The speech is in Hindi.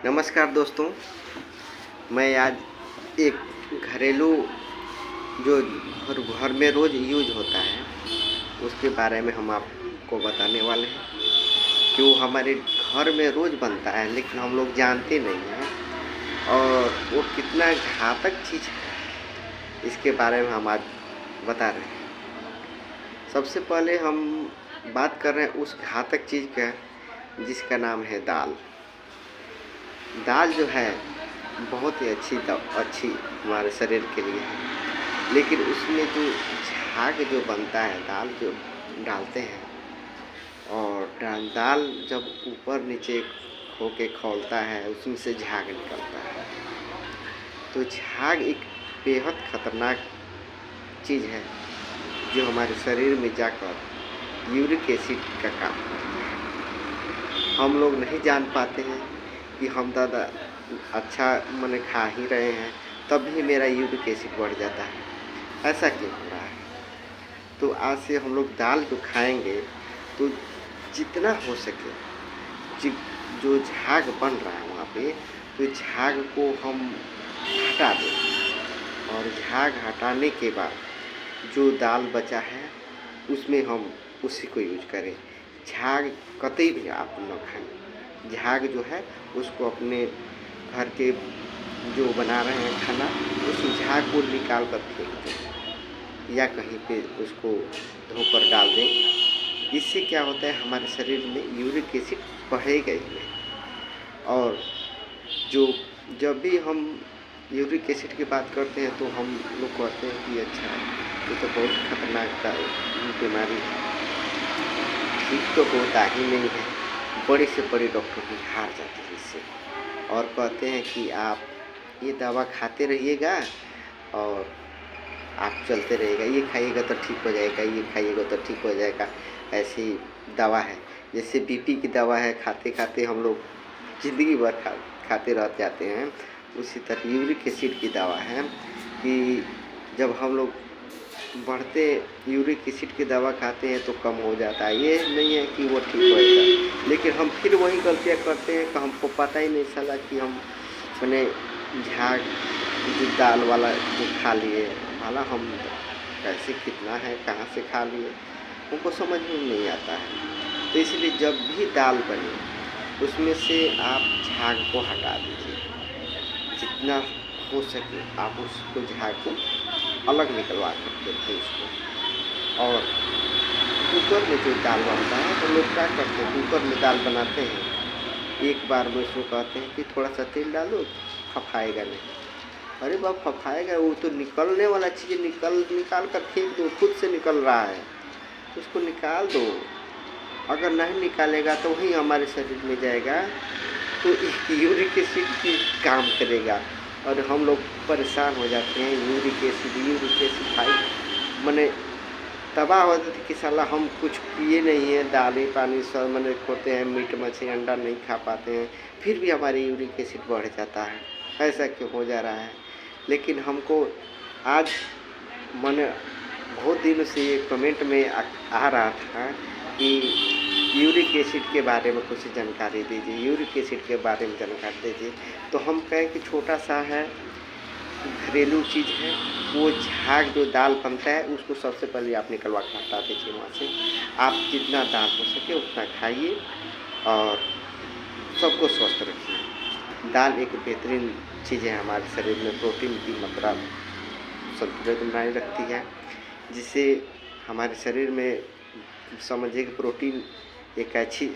नमस्कार दोस्तों, मैं आज एक घरेलू जो हर घर में रोज़ यूज होता है, उसके बारे में हम आपको बताने वाले हैं कि वो हमारे घर में रोज़ बनता है, लेकिन हम लोग जानते नहीं हैं और वो कितना घातक चीज़ है, इसके बारे में हम आज बता रहे हैं। सबसे पहले हम बात कर रहे हैं उस घातक चीज़ का, जिसका नाम है दाल। दाल जो है बहुत ही अच्छी हमारे शरीर के लिए है, लेकिन उसमें जो झाग जो बनता है, दाल जो डालते हैं और दाल जब ऊपर नीचे होके खौलता है, उसमें से झाग निकलता है। तो झाग एक बेहद खतरनाक चीज़ है जो हमारे शरीर में जाकर यूरिक एसिड का काम करता है। हम लोग नहीं जान पाते हैं कि हम ज़्यादा अच्छा माने खा ही रहे हैं, तब भी मेरा यूरिक एसिड बढ़ जाता है। ऐसा क्यों हो रहा है? तो आज से हम लोग दाल जो खाएंगे, तो जितना हो सके जि जो झाग बन रहा है वहाँ पे, तो झाग को हम हटा दें और झाग हटाने के बाद जो दाल बचा है, उसमें हम उसी को यूज करें। झाग कतई भी आप न खाएँ। झाग जो है उसको अपने घर के जो बना रहे हैं खाना, उस झाग को निकाल कर फेंक दें या कहीं पे उसको धोकर डाल दें। इससे क्या होता है, हमारे शरीर में यूरिक एसिड बढ़ेगा ही नहीं। और जो जब भी हम यूरिक एसिड की बात करते हैं, तो हम लोग कहते हैं कि अच्छा ये तो बहुत खतरनाक बीमारी है, ठीक तो होता ही नहीं है। बड़े से बड़े डॉक्टर भी हार जाते हैं इससे और कहते हैं कि आप ये दवा खाते रहिएगा और आप चलते रहिएगा, ये खाइएगा तो ठीक हो जाएगा, ये खाइएगा तो ठीक हो जाएगा। ऐसी दवा है, जैसे बीपी की दवा है, खाते खाते हम लोग ज़िंदगी भर खाते रह जाते हैं। उसी तरह यूरिक एसिड की दवा है कि जब हम लोग बढ़ते यूरिक एसिड की दवा खाते हैं तो कम हो जाता है। ये नहीं है कि वो ठीक होएगा, लेकिन हम फिर वही गलतियाँ करते हैं कि हमको पता ही नहीं चला कि हम अपने झाग जो दाल वाला जो खा लिए, हालां हम कैसे कितना है, कहाँ से खा लिए, हमको समझ में नहीं आता है। तो इसलिए जब भी दाल बने, उसमें से आप झाग को हटा दीजिए। जितना हो सके आप उसको झाग को अलग निकलवा कर देते उसको। और कुकर में जो दाल बनता है, तो लोग क्या करते हैं, कुकर में दाल बनाते हैं, एक बार में उसको कहते हैं कि थोड़ा सा तेल डालो, फफाएगा नहीं। अरे बाप, फफाएगा? वो तो निकलने वाला चीज़ निकाल कर फेंक दो, खुद से निकल रहा है, उसको निकाल दो। अगर नहीं निकालेगा तो वही हमारे शरीर में जाएगा, तो यूरिक एसिड की काम करेगा और हम लोग परेशान हो जाते हैं। यूरिक एसिड भाई मने तबाह हो जाती कि साला हम कुछ पिए नहीं हैं, दालें पानी सब मने खोते हैं, मीट मछली अंडा नहीं खा पाते हैं, फिर भी हमारी यूरिक एसिड बढ़ जाता है। ऐसा क्यों हो जा रहा है? लेकिन हमको आज मने बहुत दिनों से ये कमेंट में आ रहा था कि यूरिक एसिड के बारे में कुछ जानकारी दीजिए, यूरिक एसिड के बारे में जानकारी दीजिए। तो हम कहें कि छोटा सा है, घरेलू चीज़ है। वो झाग जो दाल बनता है, उसको सबसे पहले आप निकलवा के हटा दीजिए वहाँ से। आप जितना दाल हो सके उतना खाइए और सबको स्वस्थ रखिए। दाल एक बेहतरीन चीज़ है, हमारे शरीर में प्रोटीन की मात्रा संतुलित बनाए रखती है, जिससे हमारे शरीर में समझिए कि प्रोटीन एक अच्छी